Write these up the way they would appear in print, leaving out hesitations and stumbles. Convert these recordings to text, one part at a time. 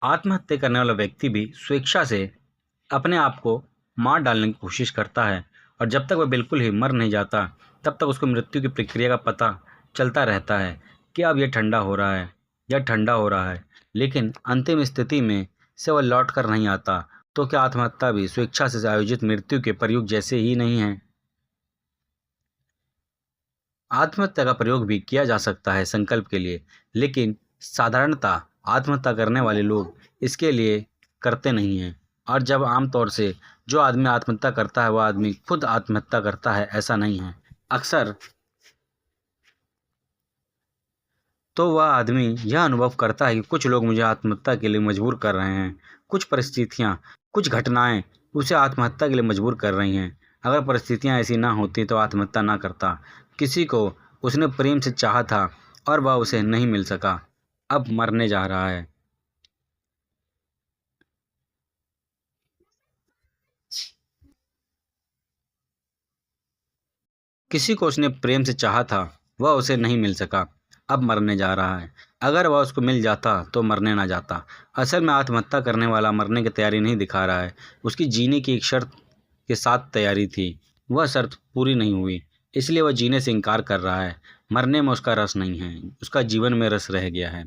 आत्महत्या करने वाला व्यक्ति भी स्वेच्छा से अपने आप को मार डालने की कोशिश करता है और जब तक वह बिल्कुल ही मर नहीं जाता तब तक उसको मृत्यु की प्रक्रिया का पता चलता रहता है कि अब यह ठंडा हो रहा है, यह ठंडा हो रहा है, लेकिन अंतिम स्थिति में से वह लौट कर नहीं आता। तो क्या आत्महत्या भी स्वेच्छा से आयोजित मृत्यु के प्रयोग जैसे ही नहीं है? आत्महत्या का प्रयोग भी किया जा सकता है संकल्प के लिए, लेकिन साधारणतः आत्महत्या करने वाले लोग इसके लिए करते नहीं हैं। और जब आमतौर से जो आदमी आत्महत्या करता है वह आदमी खुद आत्महत्या करता है ऐसा नहीं है। अक्सर तो वह आदमी यह अनुभव करता है कि कुछ लोग मुझे आत्महत्या के लिए मजबूर कर रहे हैं, कुछ परिस्थितियाँ, कुछ घटनाएं उसे आत्महत्या के लिए मजबूर कर रही हैं। अगर परिस्थितियाँ ऐसी ना होती तो आत्महत्या ना करता। किसी को उसने प्रेम से चाहा था और वह उसे नहीं मिल सका, अब मरने जा रहा है। किसी को उसने प्रेम से चाहा था, वह उसे नहीं मिल सका, अब मरने जा रहा है। अगर वह उसको मिल जाता तो मरने ना जाता। असल में आत्महत्या करने वाला मरने की तैयारी नहीं दिखा रहा है, उसकी जीने की एक शर्त के साथ तैयारी थी, वह शर्त पूरी नहीं हुई, इसलिए वह जीने से इनकार कर रहा है। मरने में उसका रस नहीं है, उसका जीवन में रस रह गया है।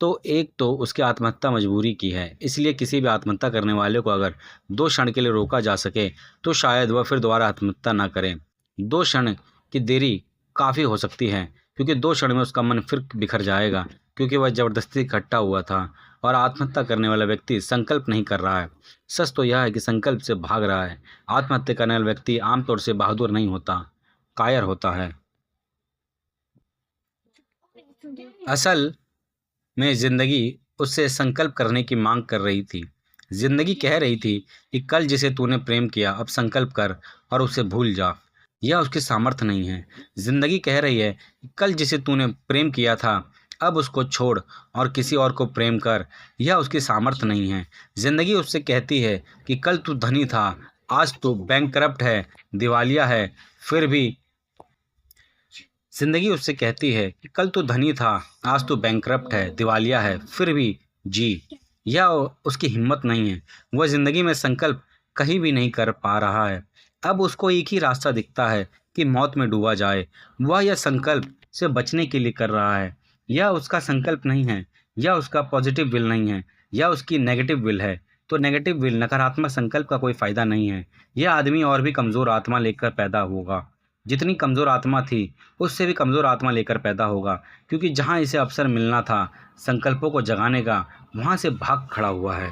तो एक तो उसकी आत्महत्या मजबूरी की है, इसलिए किसी भी आत्महत्या करने वाले को अगर 2 क्षण के लिए रोका जा सके तो शायद वह फिर दोबारा आत्महत्या ना करे। 2 क्षण की देरी काफ़ी हो सकती है, क्योंकि 2 क्षण में उसका मन फिर बिखर जाएगा, क्योंकि वह ज़बरदस्ती इकट्ठा हुआ था और आत्महत्या करने वाला व्यक्ति संकल्प नहीं कर रहा है। सच तो यह है कि संकल्प से भाग रहा है। आत्महत्या करने वाला व्यक्ति आमतौर से बहादुर नहीं होता, कायर होता है। असल में ज़िंदगी उससे संकल्प करने की मांग कर रही थी। ज़िंदगी कह रही थी कि कल जिसे तूने प्रेम किया अब संकल्प कर और उसे भूल जा। यह उसकी सामर्थ्य नहीं है। ज़िंदगी कह रही है कि कल जिसे तूने प्रेम किया था अब उसको छोड़ और किसी और को प्रेम कर। यह उसकी सामर्थ्य नहीं है। ज़िंदगी उससे कहती है कि कल तू धनी था, आज तू बैंकरप्ट है, दिवालिया है, फिर भी जिंदगी उससे कहती है कि कल तो धनी था, आज तो बैंकरप्ट है, दिवालिया है, फिर भी जी। यह उसकी हिम्मत नहीं है। वह जिंदगी में संकल्प कहीं भी नहीं कर पा रहा है। अब उसको एक ही रास्ता दिखता है कि मौत में डूबा जाए। वह यह संकल्प से बचने के लिए कर रहा है। यह उसका संकल्प नहीं है, यह उसका पॉजिटिव विल नहीं है, यह उसकी नेगेटिव विल है। तो नेगेटिव विल, नकारात्मक संकल्प का कोई फायदा नहीं है। यह आदमी और भी कमज़ोर आत्मा लेकर पैदा होगा। जितनी कमज़ोर आत्मा थी उससे भी कमज़ोर आत्मा लेकर पैदा होगा, क्योंकि जहाँ इसे अवसर मिलना था संकल्पों को जगाने का, वहाँ से भाग खड़ा हुआ है।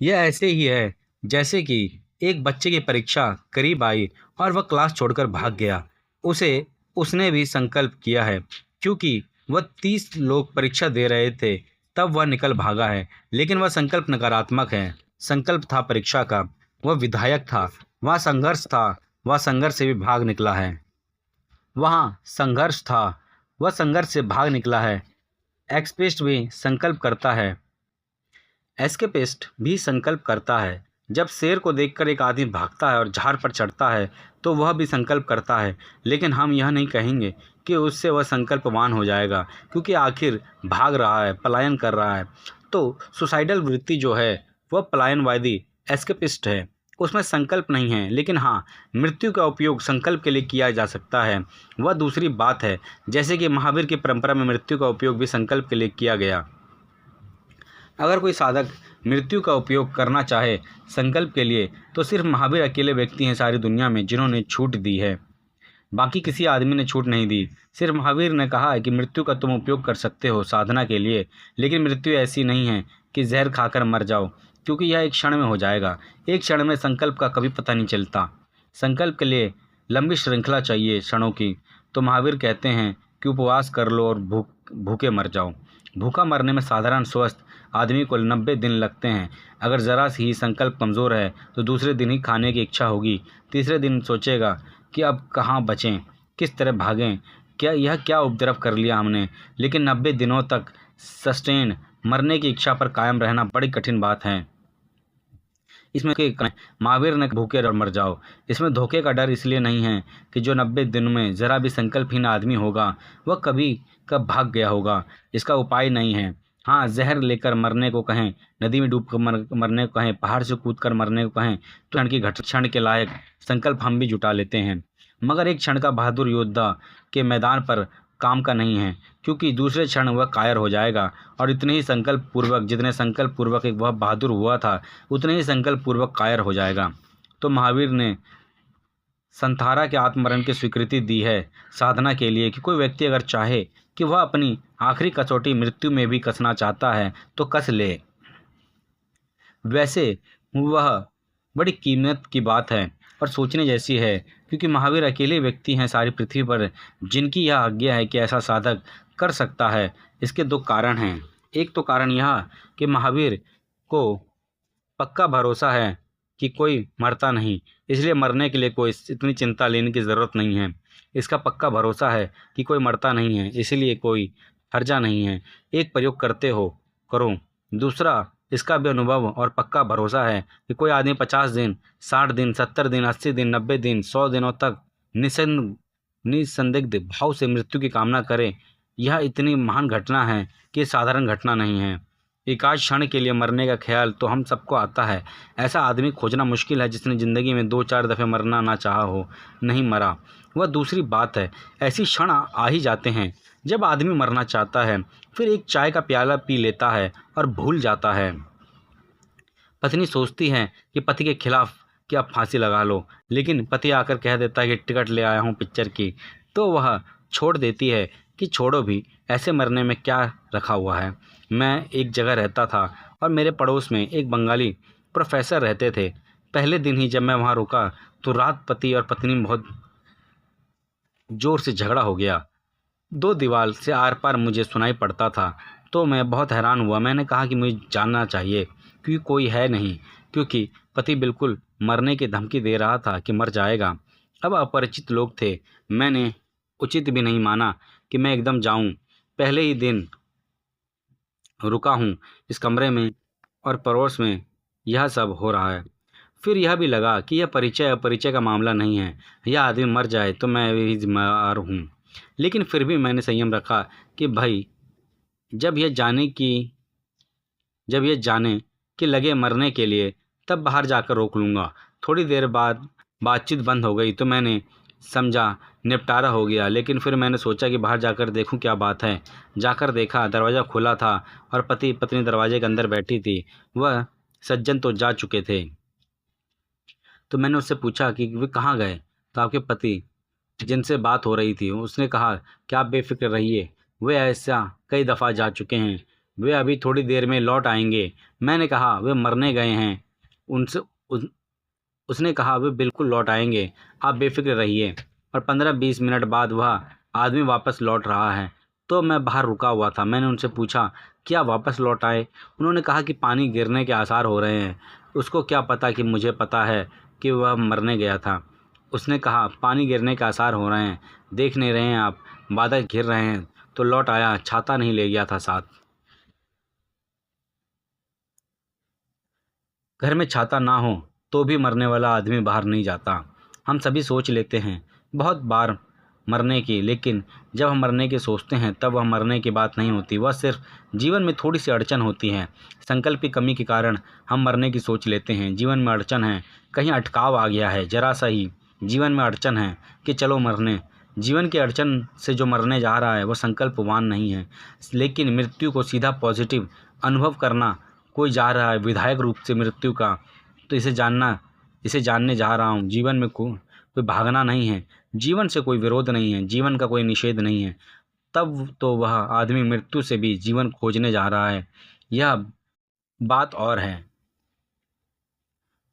यह ऐसे ही है जैसे कि एक बच्चे की परीक्षा करीब आई और वह क्लास छोड़कर भाग गया। उसे उसने भी संकल्प किया है, क्योंकि वह 30 लोग परीक्षा दे रहे थे तब वह निकल भागा है। लेकिन वह संकल्प नकारात्मक है। संकल्प था परीक्षा का, वह विधायक था, वह संघर्ष था, वह संघर्ष से भी भाग निकला है। वहाँ संघर्ष था, वह संघर्ष से भाग निकला है। एक्सपेस्ट भी संकल्प करता है, एस्केपिस्ट भी संकल्प करता है। जब शेर को देखकर एक आदमी भागता है और झाड़ पर चढ़ता है तो वह भी संकल्प करता है, लेकिन हम यह नहीं कहेंगे कि उससे वह संकल्पवान हो जाएगा, क्योंकि आखिर भाग रहा है, पलायन कर रहा है। तो सुसाइडल वृत्ति जो है वह पलायनवादी एस्केपिस्ट है, उसमें संकल्प नहीं है। लेकिन हाँ, मृत्यु का उपयोग संकल्प के लिए किया जा सकता है, वह दूसरी बात है। जैसे कि महावीर की परंपरा में मृत्यु का उपयोग भी संकल्प के लिए किया गया। अगर कोई साधक मृत्यु का उपयोग करना चाहे संकल्प के लिए तो सिर्फ महावीर अकेले व्यक्ति हैं सारी दुनिया में जिन्होंने छूट दी है, बाकी किसी आदमी ने छूट नहीं दी। सिर्फ महावीर ने कहा है कि मृत्यु का तुम उपयोग कर सकते हो साधना के लिए, लेकिन मृत्यु ऐसी नहीं है कि जहर खाकर मर जाओ, क्योंकि यह एक क्षण में हो जाएगा। एक क्षण में संकल्प का कभी पता नहीं चलता। संकल्प के लिए लंबी श्रृंखला चाहिए क्षणों की। तो महावीर कहते हैं कि उपवास कर लो और भूखे मर जाओ। भूखा मरने में साधारण स्वस्थ आदमी को 90 दिन लगते हैं। अगर ज़रा सी ही संकल्प कमज़ोर है तो दूसरे दिन ही खाने की इच्छा होगी, तीसरे दिन सोचेगा कि अब कहाँ बचें, किस तरह भागें, क्या उपद्रव कर लिया हमने। लेकिन 90 दिनों तक सस्टेन मरने की इच्छा पर कायम रहना बड़ी कठिन बात है। इसमें महावीर ने भूखे और मर जाओ। इसमें धोखे का डर इसलिए नहीं है कि जो 90 दिन में ज़रा भी संकल्पहीन आदमी होगा वह कभी कब भाग गया होगा। इसका उपाय नहीं है। हाँ, जहर लेकर मरने को कहें, नदी में डूब कर मरने को कहें, पहाड़ से कूद कर मरने को कहें, तो क्षण के लायक संकल्प हम भी जुटा लेते हैं। मगर एक क्षण का बहादुर योद्धा के मैदान पर काम का नहीं है, क्योंकि दूसरे क्षण वह कायर हो जाएगा। और जितने संकल्प पूर्वक एक वह बहादुर हुआ था, उतने ही संकल्प पूर्वक कायर हो जाएगा। तो महावीर ने संथारा के आत्ममरण की स्वीकृति दी है साधना के लिए, कि कोई व्यक्ति अगर चाहे कि वह अपनी आखिरी कसौटी मृत्यु में भी कसना चाहता है तो कस ले। वैसे वह बड़ी कीमत की बात है और सोचने जैसी है, क्योंकि महावीर अकेले व्यक्ति हैं सारी पृथ्वी पर जिनकी यह आज्ञा है कि ऐसा साधक कर सकता है। इसके दो कारण हैं। एक तो कारण यह कि महावीर को पक्का भरोसा है कि कोई मरता नहीं, इसलिए मरने के लिए कोई इतनी चिंता लेने की ज़रूरत नहीं है। इसका पक्का भरोसा है कि कोई मरता नहीं है, इसलिए कोई हर्जा नहीं है। एक प्रयोग करते हो करो। दूसरा, इसका भी अनुभव और पक्का भरोसा है कि कोई आदमी 50 दिन, 60 दिन, 70 दिन, 80 दिन, 90 दिन, 100 दिनों तक निसंदिग्ध भाव से मृत्यु की कामना करे, यह इतनी महान घटना है कि साधारण घटना नहीं है। एकाध क्षण के लिए मरने का ख्याल तो हम सबको आता है। ऐसा आदमी खोजना मुश्किल है जिसने ज़िंदगी में 2-4 दफ़े मरना ना चाहा हो, नहीं मरा। वह दूसरी बात है। ऐसी क्षण आ ही जाते हैं जब आदमी मरना चाहता है, फिर एक चाय का प्याला पी लेता है और भूल जाता है। पत्नी सोचती है कि पति के खिलाफ कि अब फांसी लगा लो, लेकिन पति आकर कह देता है कि टिकट ले आया हूँ पिक्चर की, तो वह छोड़ देती है कि छोड़ो भी, ऐसे मरने में क्या रखा हुआ है। मैं एक जगह रहता था और मेरे पड़ोस में एक बंगाली प्रोफेसर रहते थे। पहले दिन ही जब मैं वहाँ रुका तो रात पति और पत्नी में बहुत ज़ोर से झगड़ा हो गया। 2 दीवार से आर पार मुझे सुनाई पड़ता था, तो मैं बहुत हैरान हुआ। मैंने कहा कि मुझे जानना चाहिए, क्योंकि कोई है नहीं, क्योंकि पति बिल्कुल मरने की धमकी दे रहा था कि मर जाएगा। अब अपरिचित लोग थे। मैंने उचित भी नहीं माना कि मैं एकदम जाऊं। पहले ही दिन रुका हूं इस कमरे में और पड़ोस में यह सब हो रहा है। फिर यह भी लगा कि यह परिचय अपरिचय का मामला नहीं है। यह आदमी मर जाए तो मैं भी जिम्मेदार हूँ। लेकिन फिर भी मैंने संयम रखा कि भाई जब यह जाने कि लगे मरने के लिए, तब बाहर जाकर रोक लूँगा। थोड़ी देर बाद बातचीत बंद हो गई तो मैंने समझा निपटारा हो गया, लेकिन फिर मैंने सोचा कि बाहर जाकर देखूं क्या बात है। जाकर देखा, दरवाज़ा खुला था और पति पत्नी दरवाजे के अंदर बैठी थी। वह सज्जन तो जा चुके थे। तो मैंने उससे पूछा कि वे कहाँ गए। तो आपके पति जिनसे बात हो रही थी, उसने कहा कि आप बेफिक्र रहिए, वे ऐसा कई दफ़ा जा चुके हैं, वे अभी थोड़ी देर में लौट आएंगे। मैंने कहा वे मरने गए हैं। उनसे उसने कहा वे बिल्कुल लौट आएंगे, आप बेफिक्र रहिए। और 15-20 मिनट बाद वह आदमी वापस लौट रहा है। तो मैं बाहर रुका हुआ था। मैंने उनसे पूछा क्या वापस लौट आए। उन्होंने कहा कि पानी गिरने के आसार हो रहे हैं। उसको क्या पता कि मुझे पता है कि वह मरने गया था। उसने कहा पानी गिरने के आसार हो रहे हैं, देख नहीं रहे हैं आप, बादल घिर रहे हैं, तो लौट आया, छाता नहीं ले गया था साथ। घर में छाता ना हो तो भी मरने वाला आदमी बाहर नहीं जाता। हम सभी सोच लेते हैं बहुत बार मरने की, लेकिन जब हम मरने की सोचते हैं तब वह मरने की बात नहीं होती, वह सिर्फ जीवन में थोड़ी सी अड़चन होती है। संकल्प की कमी के कारण हम मरने की सोच लेते हैं। जीवन में अड़चन है, कहीं अटकाव आ गया है, जरा सा ही जीवन में अड़चन है कि चलो मरने। जीवन की अड़चन से जो मरने जा रहा है वह संकल्पवान नहीं है, लेकिन मृत्यु को सीधा पॉजिटिव अनुभव करना कोई जा रहा है विधायक रूप से मृत्यु का, तो इसे जानने जा रहा हूँ। जीवन में कोई भागना नहीं है, जीवन से कोई विरोध नहीं है, जीवन का कोई निषेध नहीं है। तब तो वह आदमी मृत्यु से भी जीवन खोजने जा रहा है। यह बात और है।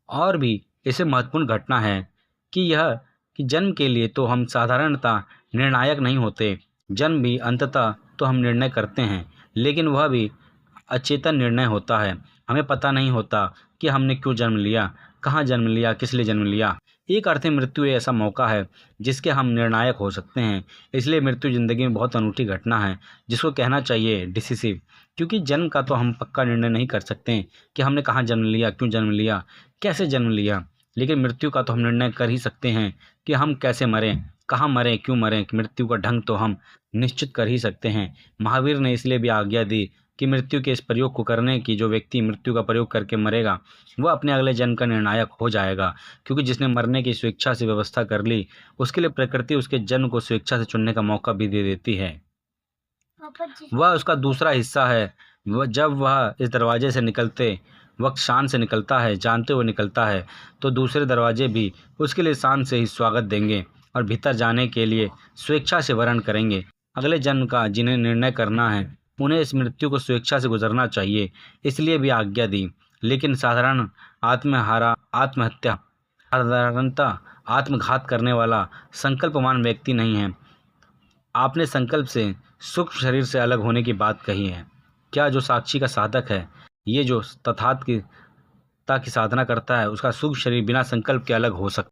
और भी इसे महत्वपूर्ण घटना है कि जन्म के लिए तो हम साधारणतः निर्णायक नहीं होते। जन्म भी अंततः तो हम निर्णय करते हैं, लेकिन वह भी अचेतन निर्णय होता है। हमें पता नहीं होता कि हमने क्यों जन्म लिया, कहाँ जन्म लिया, किस लिए जन्म लिया। एक अर्थ में मृत्यु ऐसा मौका है जिसके हम निर्णायक हो सकते हैं। इसलिए मृत्यु ज़िंदगी में बहुत अनूठी घटना है जिसको कहना चाहिए डिसिसिव, क्योंकि जन्म का तो हम पक्का निर्णय नहीं कर सकते कि हमने कहाँ जन्म लिया, क्यों जन्म लिया, कैसे जन्म लिया। लेकिन मृत्यु का तो हम निर्णय कर ही सकते हैं कि हम कैसे मरें, कहाँ मरें, क्यों मरें। मृत्यु का ढंग तो हम निश्चित कर ही सकते हैं। महावीर ने इसलिए भी आज्ञा दी कि मृत्यु के इस प्रयोग को करने की जो व्यक्ति मृत्यु का प्रयोग करके मरेगा वह अपने अगले जन्म का निर्णायक हो जाएगा, क्योंकि जिसने मरने की स्वेच्छा से व्यवस्था कर ली उसके लिए प्रकृति उसके जन्म को स्वेच्छा से चुनने का मौका भी दे देती है। वह उसका दूसरा हिस्सा है। जब वह इस दरवाजे से निकलते वक्त शान से निकलता है, जानते हुए निकलता है, तो दूसरे दरवाजे भी उसके लिए शान से ही स्वागत देंगे और भीतर जाने के लिए स्वेच्छा से वर्ण करेंगे। अगले जन्म का जिन्हें निर्णय करना है उन्हें इस मृत्यु को स्वेच्छा से गुजरना चाहिए, इसलिए भी आज्ञा दी। लेकिन साधारण आत्महत्या साधारणतः आत्मघात करने वाला संकल्पवान व्यक्ति नहीं है। आपने संकल्प से सूक्ष्म शरीर से अलग होने की बात कही है। क्या जो साक्षी का साधक है, ये जो तथात्मकता की साधना करता है, उसका सूक्ष्म शरीर बिना संकल्प के अलग हो सकता है?